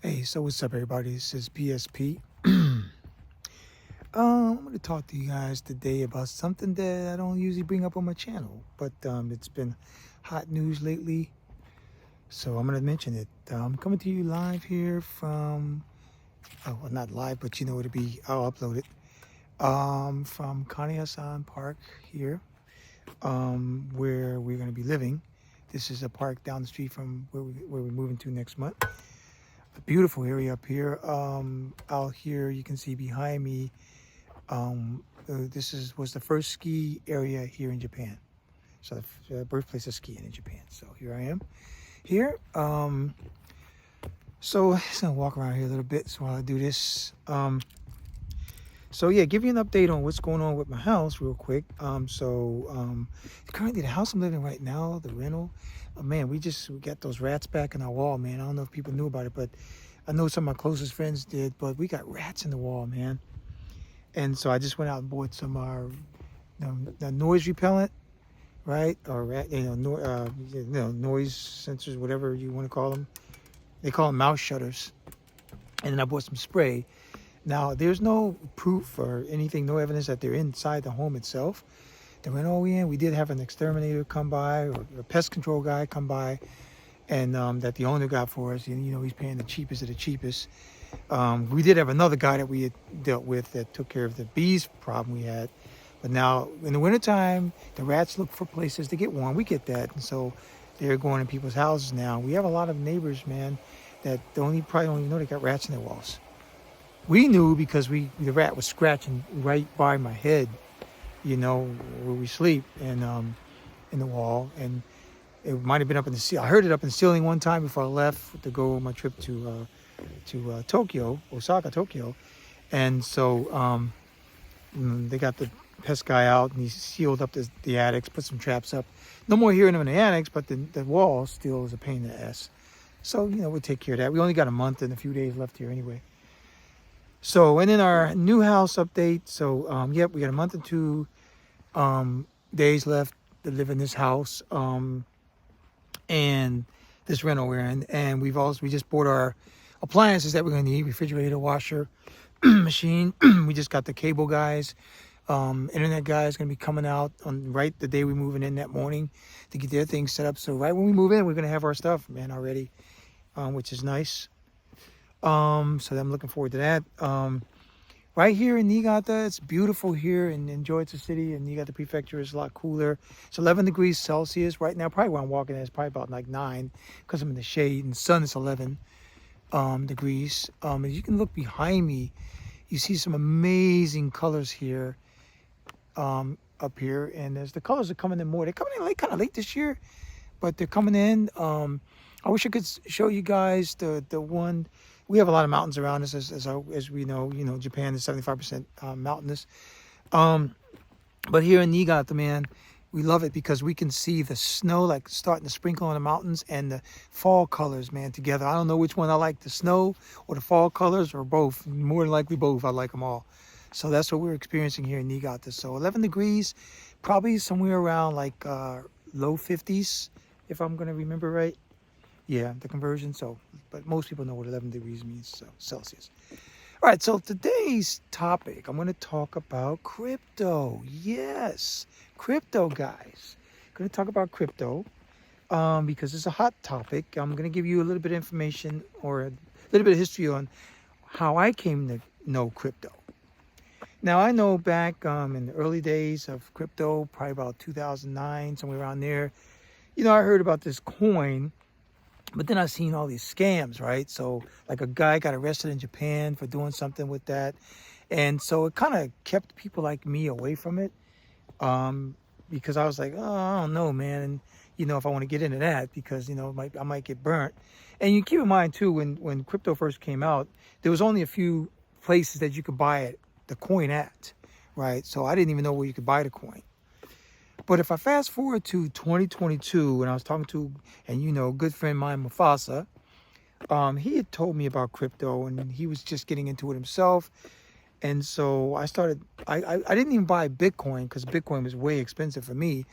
Hey, so what's up, everybody? This is PSP. I'm going to talk to you guys today about something that I don't usually bring up on my channel, but it's been hot news lately, so I'm going to mention it. I'm coming to you live here from, oh, well, not live, but you know it'll be, I'll upload it, from Kaniasan Park here, where we're going to be living. This is a park down the street from where we're moving to next month. A beautiful area up here. Out here you can see behind me, was the first ski area here in Japan. So the birthplace of skiing in Japan. So here I am here. So I'm just gonna walk around here a little bit while I do this. So yeah, give you an update on what's going on with my house real quick. Currently the house I'm living in right now, the rental, man, we got those rats back in our wall, man. I don't know if people knew about it, but I know some of my closest friends did, but we got rats in the wall, man. And so I just went out and bought some the noise repellent, right? Or rat, noise sensors, whatever you want to call them. They call them mouse shutters. And then I bought some spray. Now, there's no proof or anything, no evidence that they're inside the home itself. The rental we did have an exterminator come by, or a pest control guy come by, and that the owner got for us. And, he's paying the cheapest of the cheapest. We did have another guy that we had dealt with that took care of the bees problem we had. But now, in the wintertime, the rats look for places to get warm. We get that. And so they're going in people's houses now. We have a lot of neighbors, man, that probably don't even know they got rats in their walls. We knew because the rat was scratching right by my head, where we sleep, and in the wall, and it might have been up in the ceiling. I heard it up in the ceiling one time before I left to go on my trip to Osaka, Tokyo, and so they got the pest guy out, and he sealed up the attics, put some traps up. No more hearing them in the attics, but the wall still is a pain in the ass. So we'll take care of that. We only got a month and a few days left here anyway. So, and then our new house update. So, yep, we got a month and 2 days left to live in this house, and this rental we're in. And we just bought our appliances that we're going to need: refrigerator, washer, machine. We just got the cable guys, internet guys going to be coming out on right the day we're moving in that morning to get their things set up. So right when we move in, we're going to have our stuff, man, already, which is nice. So I'm looking forward to that. Right here in Niigata, it's beautiful here, and Joitsu City and Niigata Prefecture is a lot cooler. It's 11 degrees Celsius right now. Probably where I'm walking at is probably about like 9 because I'm in the shade, and the sun is 11 degrees. As you can look behind me, you see some amazing colors here, up here, and as the colors are coming in more, they're coming in kind of late this year, but they're coming in. I wish I could show you guys the one. We have a lot of mountains around us, as we know. Japan is 75% mountainous. But here in Niigata, man, we love it because we can see the snow like starting to sprinkle on the mountains and the fall colors, man, together. I don't know which one I like, the snow or the fall colors, or both. More than likely both. I like them all. So that's what we're experiencing here in Niigata. So 11 degrees, probably somewhere around like low 50s, if I'm going to remember right. Yeah, the conversion. So, but most people know what 11 degrees means, so Celsius. All right, so today's topic, I'm going to talk about crypto. Yes, crypto, guys. I'm going to talk about crypto because it's a hot topic. I'm going to give you a little bit of information or a little bit of history on how I came to know crypto. Now, I know back in the early days of crypto, probably about 2009, somewhere around there, I heard about this coin. But then I've seen all these scams, right? So like a guy got arrested in Japan for doing something with that. And so it kind of kept people like me away from it, because I was like, oh, I don't know, man. And, if I want to get into that, because, I might get burnt. And you keep in mind, too, when crypto first came out, there was only a few places that you could buy it, the coin at, right? So I didn't even know where you could buy the coin. But if I fast forward to 2022, and I was talking to, and good friend of mine, Mufasa, he had told me about crypto, and he was just getting into it himself. And so I didn't even buy Bitcoin because Bitcoin was way expensive for me.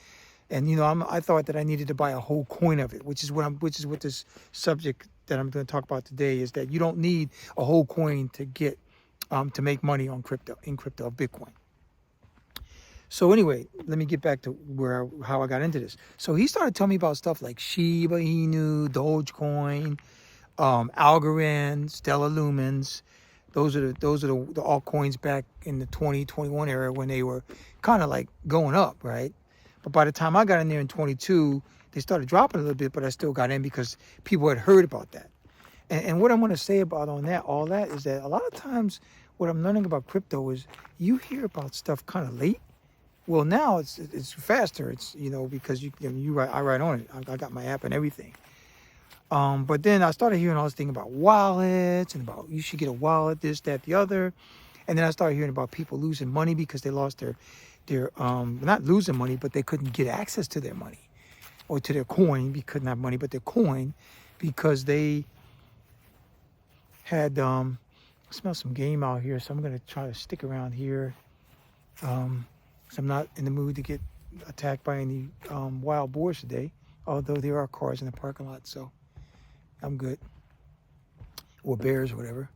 And, I thought that I needed to buy a whole coin of it, which is what this subject that I'm going to talk about today is that you don't need a whole coin to get to make money on crypto of Bitcoin. So anyway, let me get back to how I got into this. So he started telling me about stuff like Shiba Inu, Dogecoin, Algorand, Stellar Lumens. Those are the altcoins back in the 2021 era when they were kind of like going up, right? But by the time I got in there in 22, they started dropping a little bit, but I still got in because people had heard about that. And what I'm going to say about all that is that a lot of times what I'm learning about crypto is you hear about stuff kind of late. Well, now it's faster. It's, because I write on it. I got my app and everything. But then I started hearing all this thing about wallets and about you should get a wallet, this, that, the other. And then I started hearing about people losing money because they lost their not losing money, but they couldn't get access to their money or to their coin. They couldn't have money, but their coin because they had, I smell some game out here. So I'm going to try to stick around here. So I'm not in the mood to get attacked by any wild boars today, although there are cars in the parking lot, so I'm good. Or bears or whatever.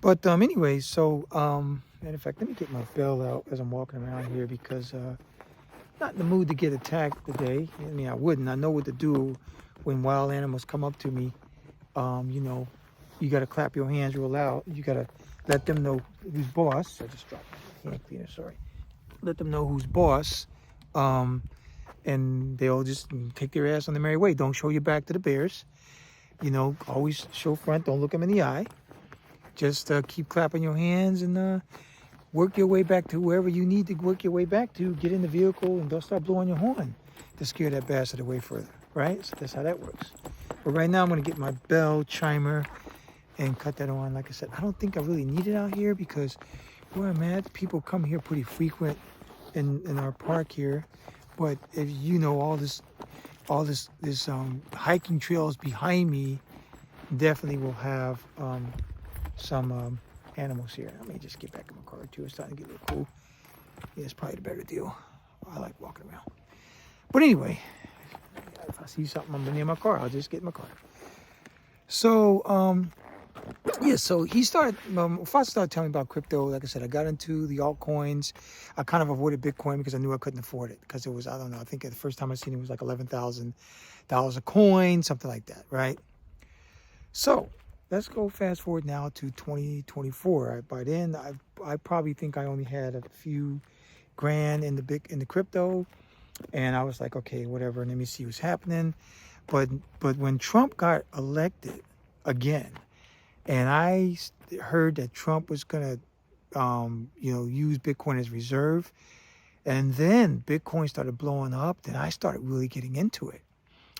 But anyway, so matter of fact, let me get my bell out as I'm walking around here because not in the mood to get attacked today. I mean, I wouldn't. I know what to do when wild animals come up to me. You got to clap your hands real loud. You got to let them know who's boss. I just dropped my hand cleaner, sorry. Let them know who's boss. And they'll just take their ass on the merry way. Don't show your back to the bears. Always show front. Don't look them in the eye. Just keep clapping your hands and work your way back to wherever you need to work your way back to. Get in the vehicle and don't start blowing your horn to scare that bastard away further, right? So that's how that works. But right now I'm going to get my bell chimer and cut that on. Like I said, I don't think I really need it out here because where I'm at, people come here pretty frequent in our park here. But if all this hiking trails behind me definitely will have some animals here. Let me just get back in my car too. It's starting to get a little cool. Yeah, it's probably the better deal. I like walking around. But anyway, if I see something I'm near my car, I'll just get in my car. So so he started, Fox started telling me about crypto. Like I said, I got into the altcoins. I kind of avoided Bitcoin because I knew I couldn't afford it because it was, I don't know, I think the first time I seen it was like $11,000 a coin, something like that, right? So let's go fast forward now to 2024. By then, I probably think I only had a few grand in the crypto, and I was like, okay, whatever. Let me see what's happening. But when Trump got elected again, and I heard that Trump was gonna, use Bitcoin as reserve, and then Bitcoin started blowing up. Then I started really getting into it,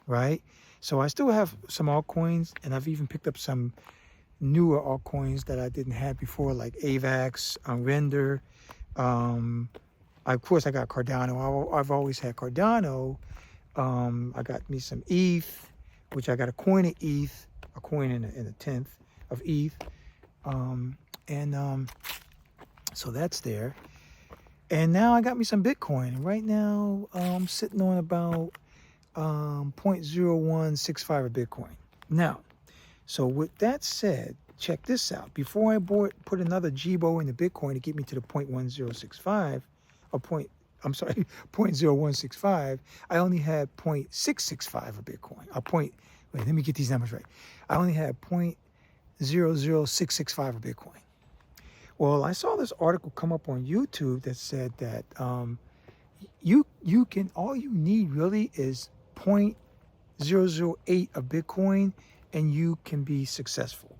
right? So I still have some altcoins, and I've even picked up some newer altcoins that I didn't have before, like AVAX, Render. Of course, I got Cardano. I've always had Cardano. I got me some ETH, which I got a coin of ETH, a coin in a tenth of ETH. So that's there. And now I got me some Bitcoin. And right now, I'm sitting on about 0.0165 of Bitcoin. Now, so with that said, check this out. Before I put another Jibo into Bitcoin to get me to the 0.1065, or 0.0165, I only had 0.665 of Bitcoin. Let me get these numbers right. I only had 0.00665 of Bitcoin. Well, I saw this article come up on YouTube that said that you can, all you need really is 0.008 of Bitcoin and you can be successful.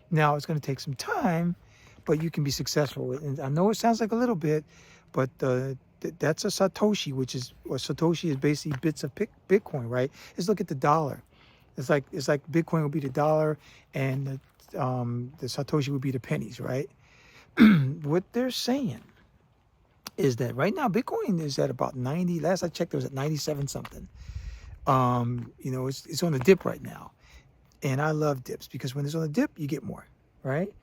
Now, it's going to take some time, but you can be successful. And I know it sounds like a little bit, but that's a satoshi, satoshi is basically bits of Bitcoin, right? Let's look at the dollar. It's like Bitcoin would be the dollar and the satoshi would be the pennies, right? What they're saying is that right now Bitcoin is at about 90. Last I checked, it was at 97 something. It's on a dip right now, and I love dips because when it's on a dip, you get more, right?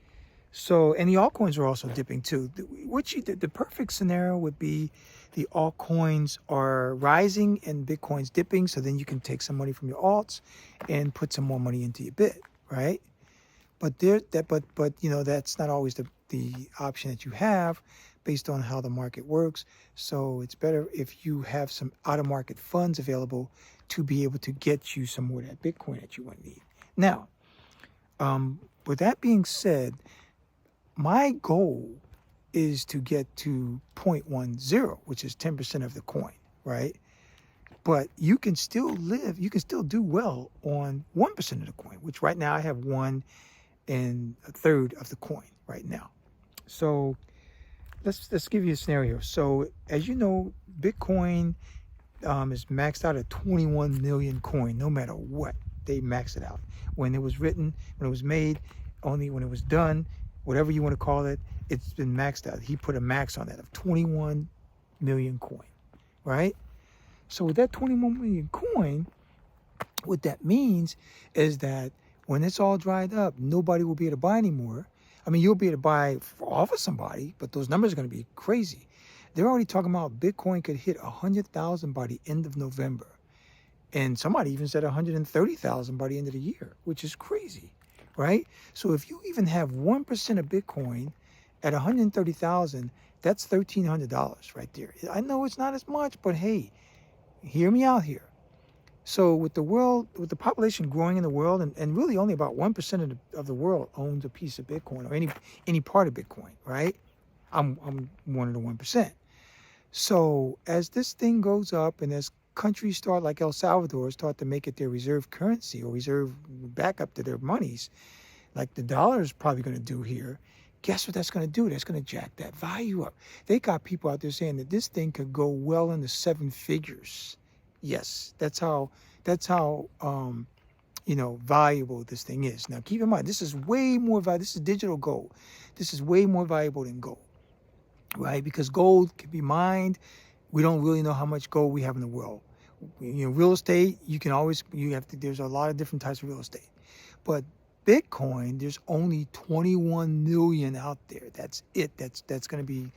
So, and the altcoins are also dipping too. The perfect scenario would be the altcoins are rising and Bitcoin's dipping. So then you can take some money from your alts and put some more money into your bit, right? But you know, that's not always the option that you have based on how the market works. So it's better if you have some out of market funds available to be able to get you some more of that Bitcoin that you want to need. Now, with that being said, my goal is to get to 0.10, which is 10% of the coin, right? But you can still do well on 1% of the coin, which right now I have 1/3 of the coin right now. So let's give you a scenario. So as you know, Bitcoin is maxed out at 21 million coin, no matter what. They maxed it out. When it was written, when it was made, only when it was done, whatever you want to call it, it's been maxed out. He put a max on that of 21 million coin, right? So with that 21 million coin, what that means is that when it's all dried up, nobody will be able to buy anymore. I mean, you'll be able to buy off of somebody, but those numbers are going to be crazy. They're already talking about Bitcoin could hit 100,000 by the end of November. And somebody even said 130,000 by the end of the year, which is crazy, right? So if you even have 1% of Bitcoin at 130,000, that's $1,300 right there. I know it's not as much, but hey, hear me out here. So with the population growing in the world, and really only about 1% of the world owns a piece of Bitcoin or any part of Bitcoin, right? I'm one of the 1%. So as this thing goes up and as countries start, like El Salvador, start to make it their reserve currency or reserve backup to their monies, like the dollar is probably going to do here, guess what that's going to do? That's going to jack that value up. They got people out there saying that this thing could go well into 7 figures. Yes, that's how valuable this thing is. Now keep in mind, this is way more valuable. This is digital gold. This is way more valuable than gold, right? Because gold can be mined. We don't really know how much gold we have in the world. You know, real estate, there's a lot of different types of real estate. But Bitcoin, there's only 21 million out there. That's it. That's going to be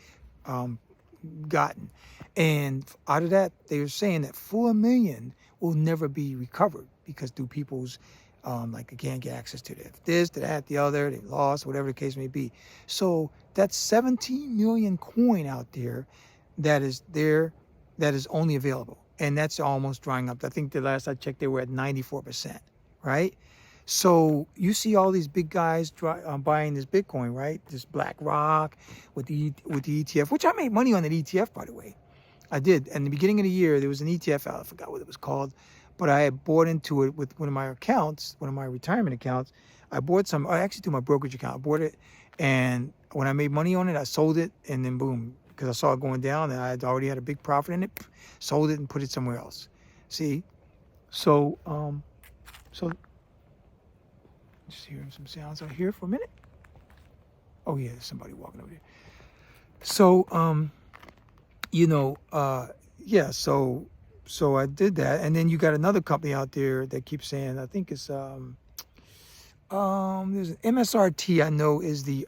gotten. And out of that, they were saying that 4 million will never be recovered because through people's like they can't get access to this, to that, the other, they lost, whatever the case may be. So that's 17 million coin out there that is only available. And that's almost drying up. I think the last I checked, they were at 94%, right? So you see all these big guys buying this Bitcoin, right? This BlackRock with the ETF, which I made money on that ETF, by the way. I did. In the beginning of the year, there was an ETF out. I forgot what it was called, but I had bought into it with one of my accounts, one of my retirement accounts. I bought some. I actually through my brokerage account. I bought it, and when I made money on it, I sold it, and then boom, because I saw it going down, and I had already had a big profit in it, sold it and put it somewhere else. See, so just hearing some sounds out here for a minute. Oh yeah, there's somebody walking over there. So yeah, so I did that, and then you got another company out there that keeps saying, I think it's there's an MSRT I know is the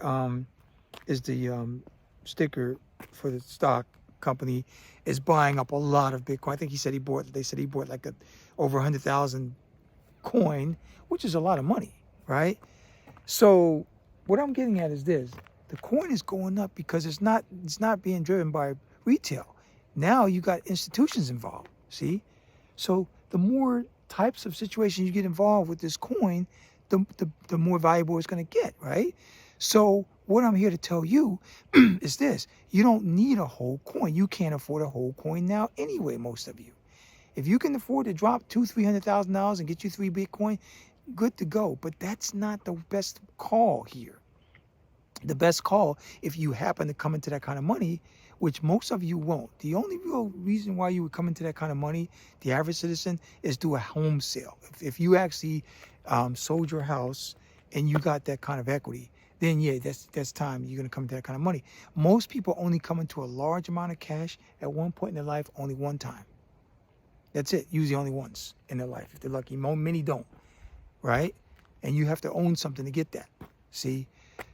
sticker for the stock company is buying up a lot of Bitcoin. I think they said he bought like over 100,000 coin, which is a lot of money, right? So what I'm getting at is this: the coin is going up because it's not being driven by retail. Now you got institutions involved. See, so the more types of situations you get involved with this coin, the more valuable it's going to get, right? So what I'm here to tell you is this: you don't need a whole coin. You can't afford a whole coin now anyway. Most of you, if you can afford to drop $200,000-$300,000 and get you 3 Bitcoin, good to go. But that's not the best call here. The best call, if you happen to come into that kind of money, which most of you won't. The only real reason why you would come into that kind of money, the average citizen, is do a home sale. If you actually sold your house and you got that kind of equity, then yeah, that's time you're going to come into that kind of money. Most people only come into a large amount of cash at one point in their life, only one time. That's it, usually only once in their life, if they're lucky. Many don't, right? And you have to own something to get that, see?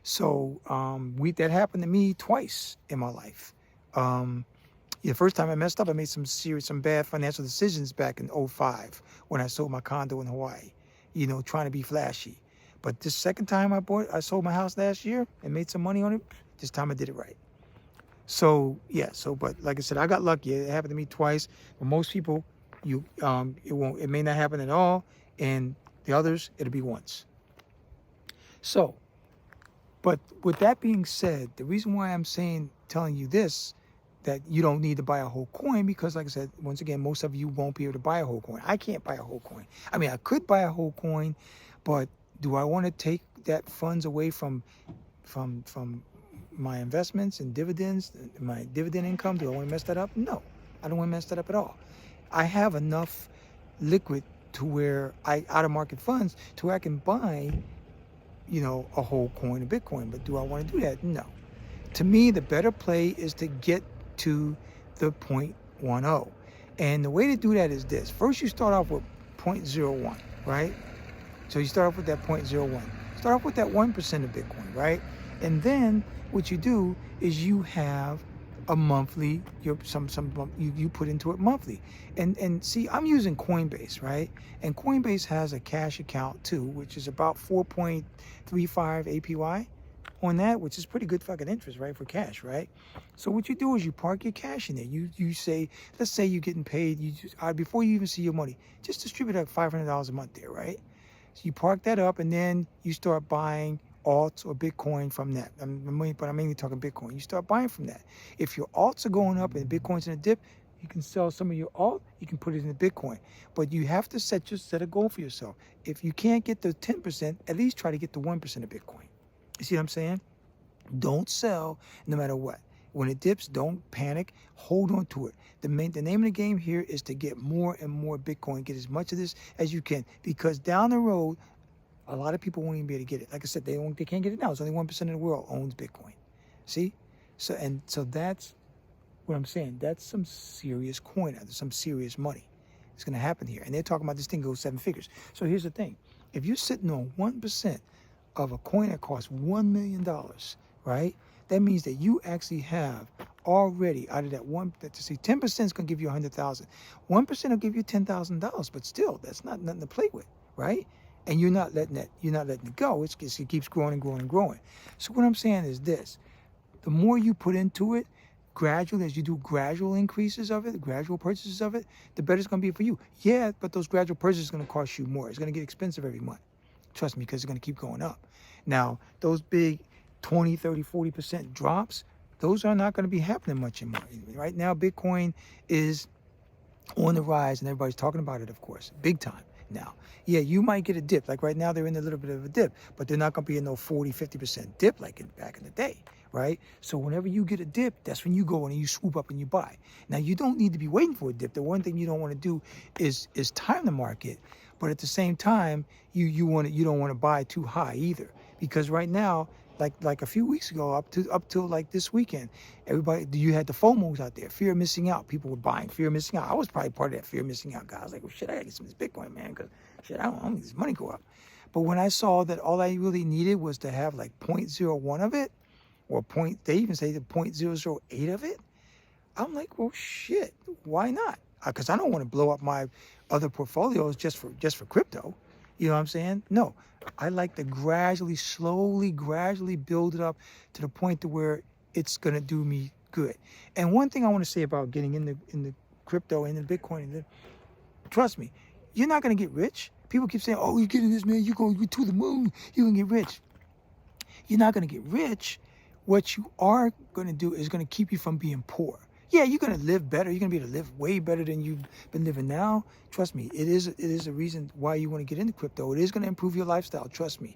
So that happened to me twice in my life. The first time I messed up, I made some bad financial decisions back in '05 when I sold my condo in Hawaii, trying to be flashy. But this second time I sold my house last year and made some money on it. This time I did it right. So yeah, but like I said, I got lucky. It happened to me twice. But most people, it may not happen at all, and the others, it'll be once. So, but with that being said, the reason why I'm telling you this, that you don't need to buy a whole coin, because like I said, once again, most of you won't be able to buy a whole coin. I can't buy a whole coin. I mean, I could buy a whole coin, but do I want to take that funds away from my investments and dividends, my dividend income? Do I want to mess that up? No, I don't want to mess that up at all. I have enough liquid to where out of market funds to where I can buy, a whole coin of Bitcoin. But do I want to do that? No. To me, the better play is to get to the 0.10. And the way to do that is this. First, you start off with 0.01, right? So you start off with that 0.01. Start off with that 1% of Bitcoin, right? And then what you do is you have a monthly, you put into it monthly. And see, I'm using Coinbase, right? And Coinbase has a cash account too, which is about 4.35 APY on that, which is pretty good fucking interest, right, for cash, right? So what you do is you park your cash in there. You say, let's say you're getting paid, before you even see your money, just distribute like $500 a month there, right? So you park that up, and then you start buying alts or Bitcoin from that. But I'm mainly talking Bitcoin. You start buying from that. If your alts are going up and Bitcoin's in a dip, you can sell some of your alt, you can put it in Bitcoin. But you have to set a goal for yourself. If you can't get the 10%, at least try to get the 1% of Bitcoin. You see what I'm saying? Don't sell no matter what. When it dips, don't panic. Hold on to it. The name of the game here is to get more and more Bitcoin. Get as much of this as you can, because down the road, a lot of people won't even be able to get it. Like I said, they can't get it now. It's only 1% of the world owns Bitcoin. See? So that's what I'm saying. That's some serious coin. Some serious money. It's going to happen here. And they're talking about this thing goes 7 figures. So here's the thing. If you're sitting on 1% of a coin that costs $1 million, right? That means that you actually have already out of that 10% is going to give you 100,000. 1% will give you $10,000, but still, that's not nothing to play with, right? And you're not letting it go. It keeps growing and growing and growing. So what I'm saying is this: the more you put into it, gradually, as you do gradual increases of it, gradual purchases of it, the better it's going to be for you. Yeah, but those gradual purchases are going to cost you more. It's going to get expensive every month. Trust me, because it's going to keep going up. Now, those big 20, 30, 40% drops, those are not going to be happening much anymore. Right now, Bitcoin is on the rise, and everybody's talking about it, of course, big time now. Yeah, you might get a dip. Like right now, they're in a little bit of a dip, but they're not going to be in no 40, 50% dip like back in the day, right? So whenever you get a dip, that's when you go in and you swoop up and you buy. Now, you don't need to be waiting for a dip. The one thing you don't want to do is time the market, but at the same time, you don't want to buy too high either, because right now, like a few weeks ago, up till like this weekend, you had the FOMOs out there, fear of missing out. People were buying, fear of missing out. I was probably part of that fear of missing out guy. I was like, well, shit, I gotta get some of this Bitcoin, man, because shit, I don't need this money go up. But when I saw that all I really needed was to have like 0.01 of it, or they even say the 0.008 of it, I'm like, well, shit, why not? Because I don't want to blow up my other portfolios just for crypto. You know what I'm saying? No, I like to slowly, gradually build it up to the point to where it's going to do me good. And one thing I want to say about getting in the crypto and the Bitcoin, trust me, you're not going to get rich. People keep saying, oh, you're getting this, man, you're going to the moon, you're going to get rich. You're not going to get rich. What you are going to do is going to keep you from being poor. Yeah, you're going to live better. You're going to be able to live way better than you've been living now. Trust me, it is a reason why you want to get into crypto. It is going to improve your lifestyle, trust me.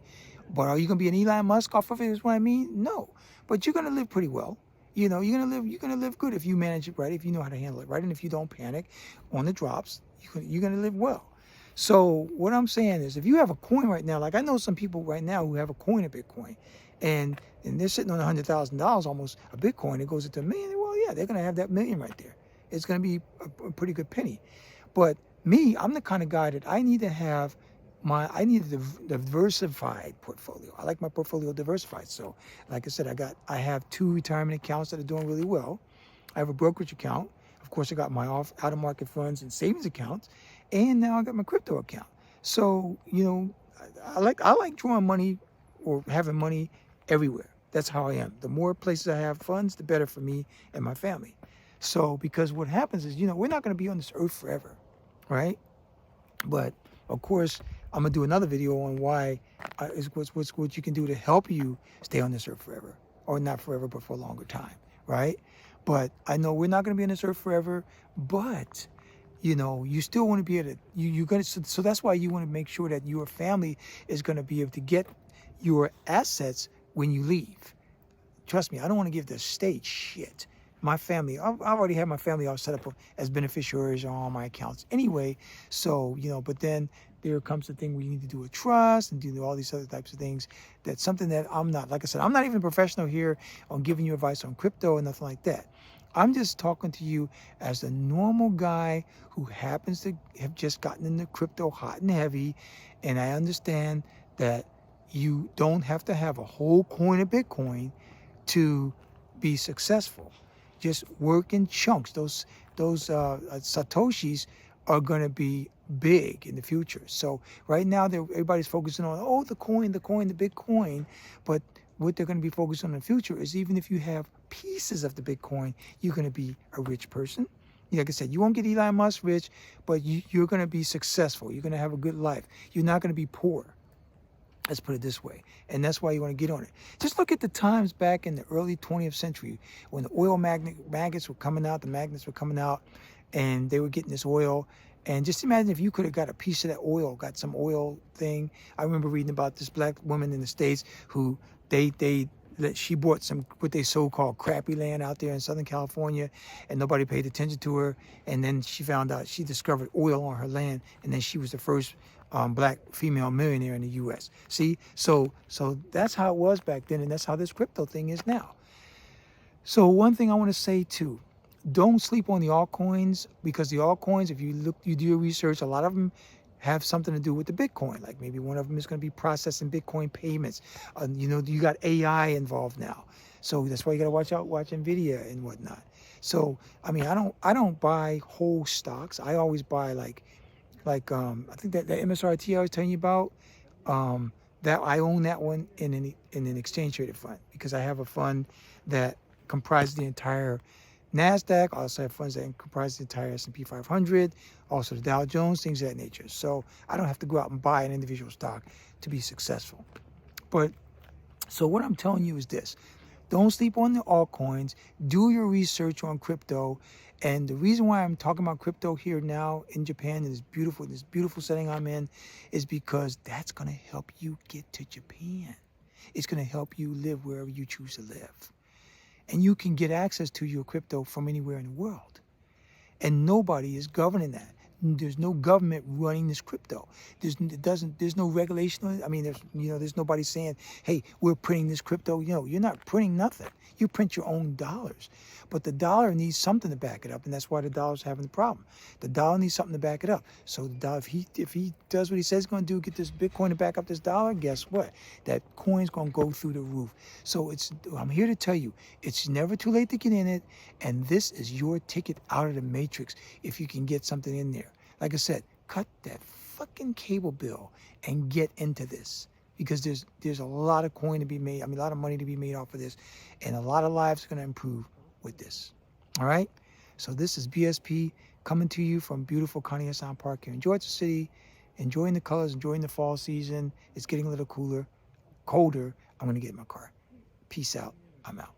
But are you going to be an Elon Musk off of it, is what I mean? No. But you're going to live pretty well. You know, you're going to live good if you manage it right, if you know how to handle it right, and if you don't panic on the drops, you're going to live well. So what I'm saying is, if you have a coin right now, like I know some people right now who have a coin of Bitcoin, and they're sitting on $100,000, almost a Bitcoin, it goes into $1 million. Well, yeah, they're going to have that $1 million right there. It's going to be a pretty good penny. But me, I'm the kind of guy that I need to have I need a diversified portfolio. I like my portfolio diversified. So, like I said, I have 2 retirement accounts that are doing really well. I have a brokerage account. Of course, I got my out of market funds and savings accounts, and now I got my crypto account. So, I like drawing money or having money everywhere. That's how I am. The more places I have funds, the better for me and my family. So, because what happens is, we're not going to be on this earth forever, right? But of course, I'm gonna do another video on why is what you can do to help you stay on this earth forever, or not forever, but for a longer time, right? But I know we're not gonna be on this earth forever, but you still want to be able to you're gonna so that's why you want to make sure that your family is gonna be able to get your assets when you leave. Trust me, I don't want to give the state shit. My family, I've already had my family all set up as beneficiaries on all my accounts anyway. So, but then there comes the thing where you need to do a trust and do all these other types of things. That's something that I'm not, like I said, I'm not even a professional here on giving you advice on crypto and nothing like that. I'm just talking to you as a normal guy who happens to have just gotten into crypto hot and heavy. And I understand that you don't have to have a whole coin of Bitcoin to be successful. Just work in chunks. Those satoshis are going to be big in the future. So right now, everybody's focusing on the coin, the Bitcoin. But what they're going to be focused on in the future is, even if you have pieces of the Bitcoin, you're going to be a rich person. Like I said, you won't get Elon Musk rich, but you're going to be successful. You're going to have a good life. You're not going to be poor. Let's put it this way. And that's why you want to get on it. Just look at the times back in the early 20th century when the oil magnets were coming out, and they were getting this oil. And just imagine if you could have got a piece of that oil, got some oil thing. I remember reading about this black woman in the States who she bought some what they so-called crappy land out there in Southern California, and nobody paid attention to her. And then she found out, she discovered oil on her land, and then she was the first black female millionaire in the U.S. See, so that's how it was back then, and that's how this crypto thing is now. So one thing I want to say too, don't sleep on the altcoins, because the altcoins, if you do your research, a lot of them have something to do with the Bitcoin. Like maybe one of them is going to be processing Bitcoin payments. You got AI involved now, so that's why you got to watch NVIDIA and whatnot. So I mean, I don't buy whole stocks. I always buy like I think that MSRT I was telling you about, that I own that one in an exchange traded fund, because I have a fund that comprises the entire NASDAQ. I also have funds that comprise the entire S&P 500, also the Dow Jones, things of that nature. So I don't have to go out and buy an individual stock to be successful. But so what I'm telling you is this: don't sleep on the altcoins. Do your research on crypto. And the reason why I'm talking about crypto here now in Japan, in this beautiful setting I'm in, is because that's going to help you get to Japan. It's going to help you live wherever you choose to live. And you can get access to your crypto from anywhere in the world. And nobody is governing that. There's no government running this crypto. There's no regulation on it. I mean, there's nobody saying, hey, we're printing this crypto. You're not printing nothing. You print your own dollars. But the dollar needs something to back it up, and that's why the dollar's having the problem. The dollar needs something to back it up. So the dollar, if he does what he says he's going to do, get this Bitcoin to back up this dollar, guess what? That coin's going to go through the roof. So I'm here to tell you, it's never too late to get in it, and this is your ticket out of the matrix if you can get something in there. Like I said, cut that fucking cable bill and get into this, because there's a lot of coin to be made. I mean, a lot of money to be made off of this, and a lot of lives are going to improve with this. All right? So this is BSP coming to you from beautiful Kaneya-san Park here in Georgia City, enjoying the colors, enjoying the fall season. It's getting a little colder. I'm going to get in my car. Peace out. I'm out.